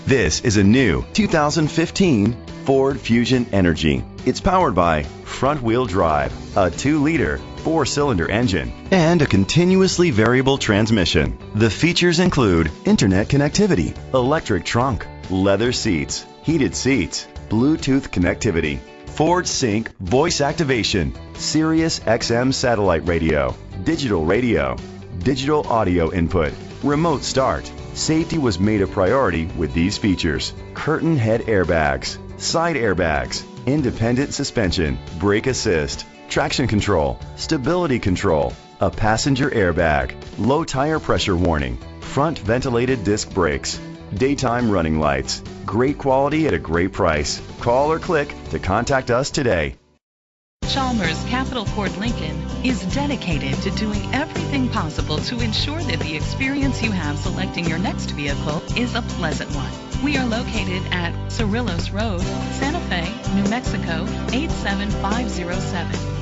This is a new 2015 Ford Fusion Energi. It's powered by front-wheel drive, a 2-liter, 4-cylinder engine, and a continuously variable transmission. The features include internet connectivity, electric trunk, leather seats, heated seats, Bluetooth connectivity, Ford Sync voice activation, Sirius XM satellite radio, digital audio input, remote start. Safety was made a priority with these features: curtain head airbags, side airbags, independent suspension, brake assist, traction control, stability control, a passenger airbag, low tire pressure warning, front ventilated disc brakes, daytime running lights. Great quality at a great price. Call or click to contact us today. Chalmers Capital Ford Lincoln is dedicated to doing everything possible to ensure that the experience you have selecting your next vehicle is a pleasant one. We are located at Cerrillos Road, Santa Fe, New Mexico 87507.